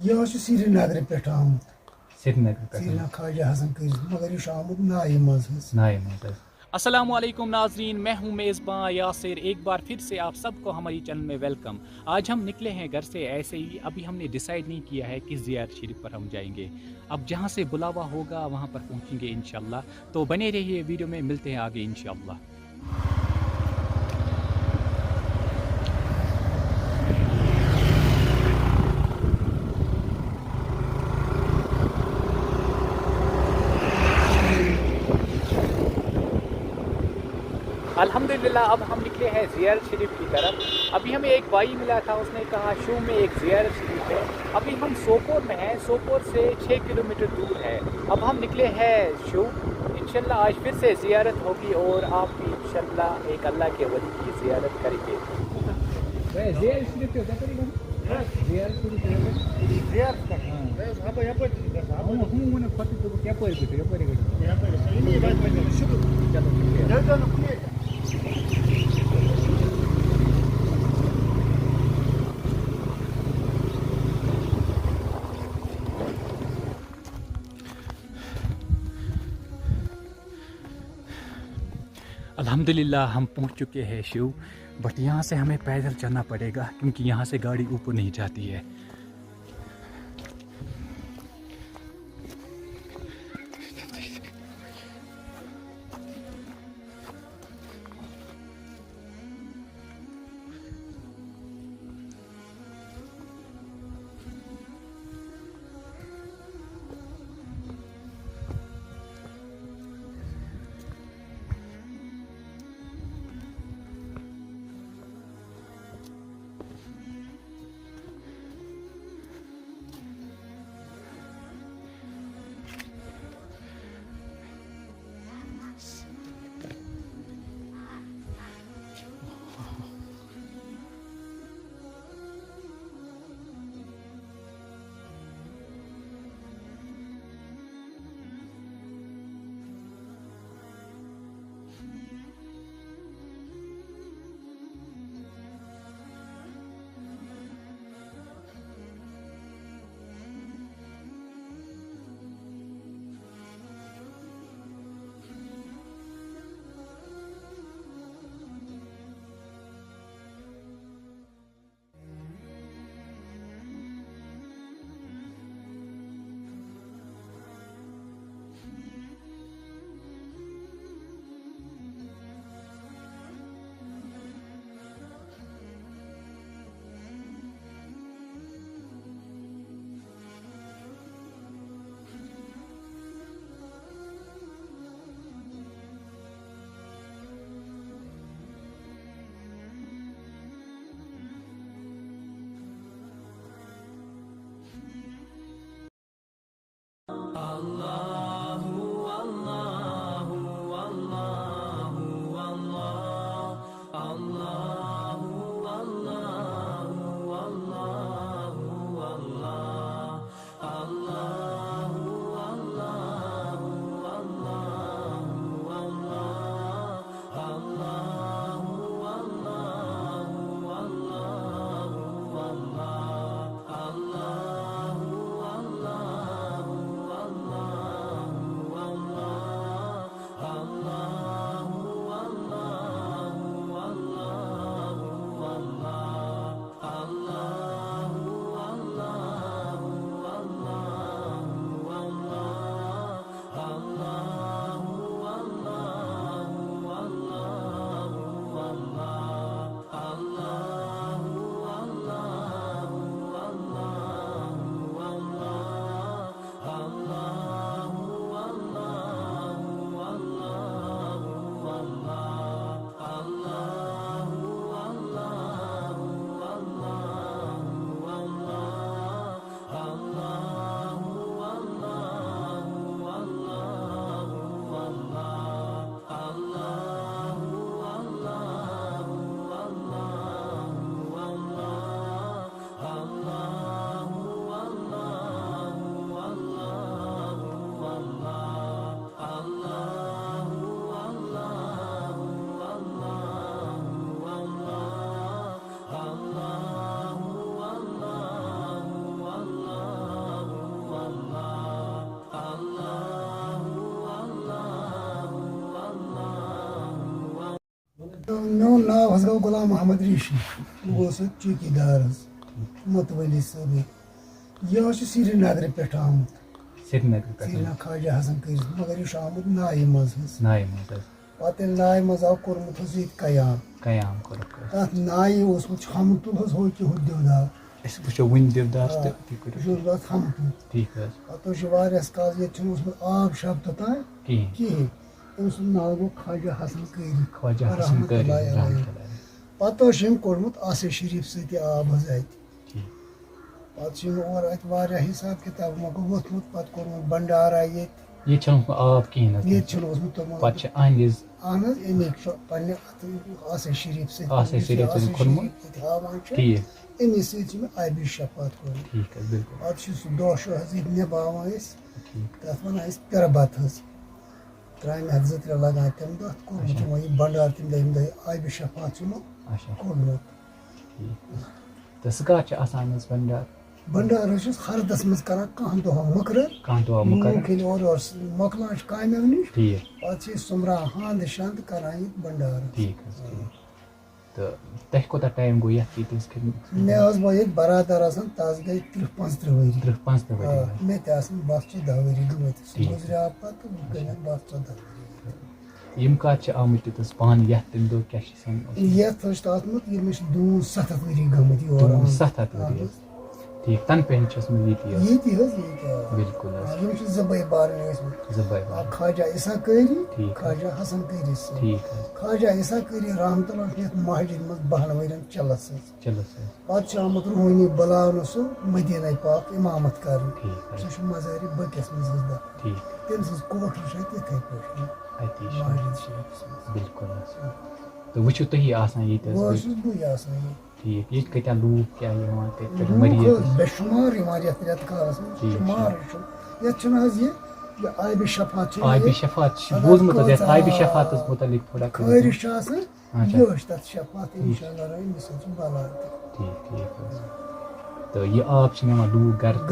यह श्रीनगर पे आमुत श्रीनगर श्रीनगर ख्वाजा हसन कर मगर यह आमुत नाई मज नाई मज। अस्सलामुअलैकुम नाजरीन, मैं हूं मेज़बान यासिर। एक बार फिर से आप सबको हमारी चैनल में वेलकम। आज हम निकले हैं घर से ऐसे ही, अभी हमने डिसाइड नहीं किया है किस ज़ियारत शरीफ पर हम जाएंगे। अब जहां से बुलावा होगा वहां पर पहुंचेंगे इंशाल्लाह। तो बने रहिए वीडियो में, मिलते हैं आगे इंशाल्लाह। अल्हम्दुलिल्लाह अब हम निकले हैं ज़ियारत शरीफ की तरफ। अभी हमें एक भाई मिला था, उसने कहा शू में एक ज़ियारत शरीफ है। अभी हम सोपोर में हैं, सोपोर से 6 किलोमीटर दूर है। अब हम निकले हैं शू। इंशाल्लाह आज फिर से ज़ियारत होगी और आप भी इंशाल्लाह एक अल्लाह के वली की ज़ियारत करेंगे। अल्हम्दुलिल्लाह हम पहुंच चुके हैं शिव, बट यहाँ से हमें पैदल चलना पड़ेगा क्योंकि यहाँ से गाड़ी ऊपर नहीं जाती है। मेन नाव हज गो गुलाम मोहम्मद ऋषि बह चौकीदार मतवली सब यह श्रीनगर पे आमुत श्रीनगर ख्वाजा हसन कर मगर यह आमुत नाय मज पे नाय मज आव कोर्मुत कयाम तथ नाय हमतुल हो देवदार हमतुल पे आब शब तोतान कहें अम सुंद नाव गो ख्वाजा हसन पे कोर्मुत आसिफ शरीफ सत आब हज और अत हिसाब किताब मको वोथमुत पे कोर्मुत भंडारा ये अहन पे आसिफ शरीफ अमी सत आबि शफात पे सह दह नभावान तथ वन पिरबत त्रामे 2-3 लगान तम दह कोर्मुत भंडार तम दह आबि शफात कोर्मुत भंडार हरदस मज कर कह दह मुकर मकलान कामों नश पे सुमरा हंद शंद कर भंडार मे बह ये बरादर तस गई 30-35 वरी मे बह 14 वरी गमत गुजरिया पे गई 14 ये मे दून 7 वरी गमत जबाई बार ख्वाजा इसा करी ख्वाजा हसन करी ख्वाजा इसा करी रहमतुल्लाह मस्जिद मज 12 वरियन चलस पे आमुत रूहानी बुलावन सह मदीना पाक इमामत कर सह मजारी बकिस मज तम सज कोठर इथे पे मस्जिद शरीफ बेशुमार रेत कालस शुमार ये आबि शफात खरिश तथ शफात इंशाअल्लाह मिस बला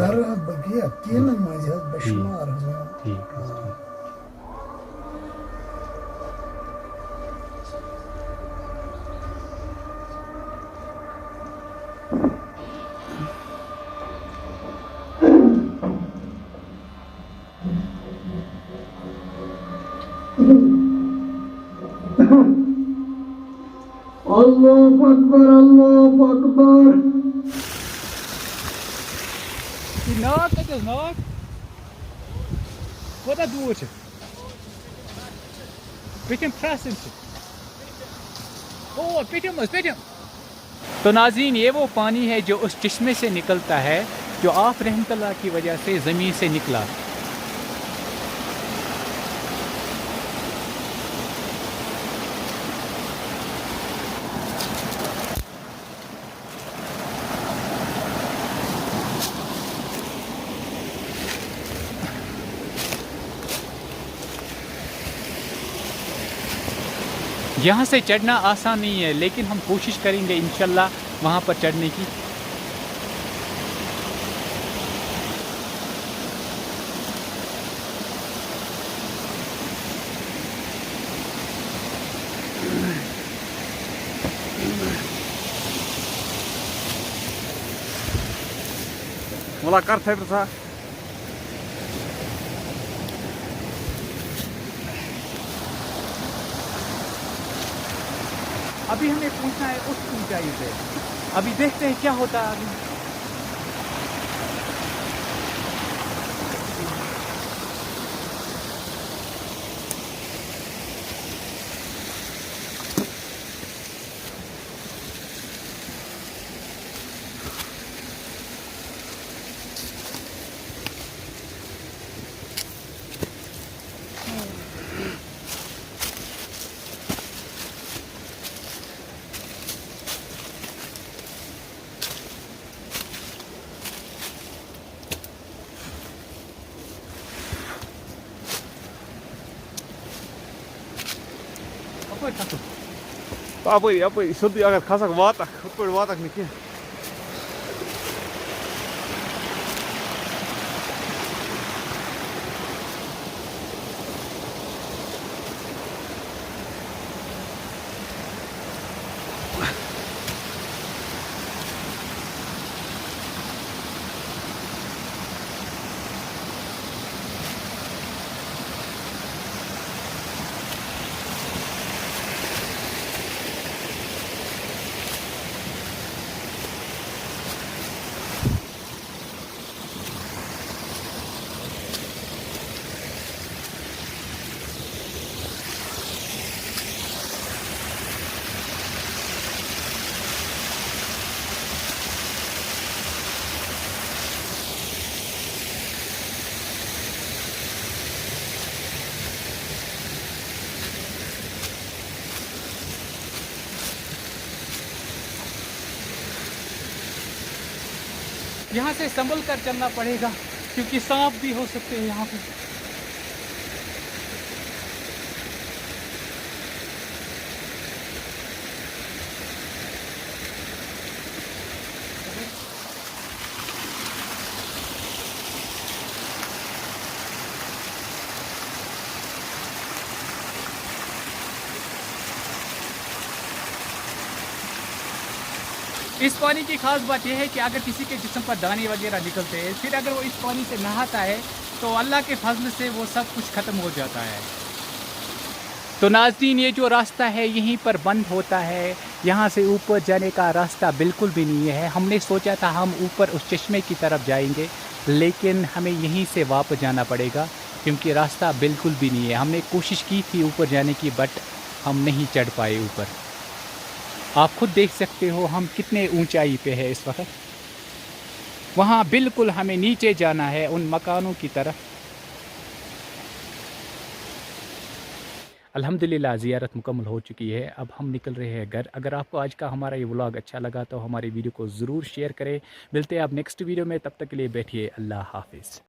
गर बगिया तीन मज बेशुमार अल्लाहु अकबर नाग कत नाग कोता दूर पिटम फ्रासन ओ पिटम तो नाज़रीन ये वो पानी है जो उस चश्मे से निकलता है जो आप रहमतुल्लाह की वजह से ज़मीन से निकला। यहाँ से चढ़ना आसान नहीं है लेकिन हम कोशिश करेंगे इंशाल्लाह वहाँ पर चढ़ने की। मुलाकात है था अभी हमें पूछना है उस ऊंचाई पे, अभी देखते हैं क्या होता है अभी। अपरी सोदी अगर खसक वातक हुत पे वातक न कह यहाँ से संभल कर चलना पड़ेगा क्योंकि सांप भी हो सकते हैं यहाँ पे। इस पानी की खास बात यह है कि अगर किसी के जिस्म पर दाने वगैरह निकलते हैं, फिर अगर वो इस पानी से नहाता है तो अल्लाह के फजल से वो सब कुछ ख़त्म हो जाता है। तो नाज़रीन, ये जो रास्ता है यहीं पर बंद होता है। यहाँ से ऊपर जाने का रास्ता बिल्कुल भी नहीं है। हमने सोचा था हम ऊपर उस चश्मे की तरफ जाएंगे, लेकिन हमें यहीं से वापस जाना पड़ेगा क्योंकि रास्ता बिल्कुल भी नहीं है। हमने कोशिश की थी ऊपर जाने की, बट हम नहीं चढ़ पाए ऊपर। आप खुद देख सकते हो हम कितने ऊंचाई पे है इस वक्त। वहाँ बिल्कुल हमें नीचे जाना है उन मकानों की तरफ। अल्हम्दुलिल्लाह ज़ियारत मुकम्मल हो चुकी है। अब हम निकल रहे हैं घर। अगर आपको आज का हमारा ये व्लॉग अच्छा लगा तो हमारी वीडियो को ज़रूर शेयर करें। मिलते हैं आप नेक्स्ट वीडियो में, तब तक के लिए बैठिए। अल्लाह हाफिज़।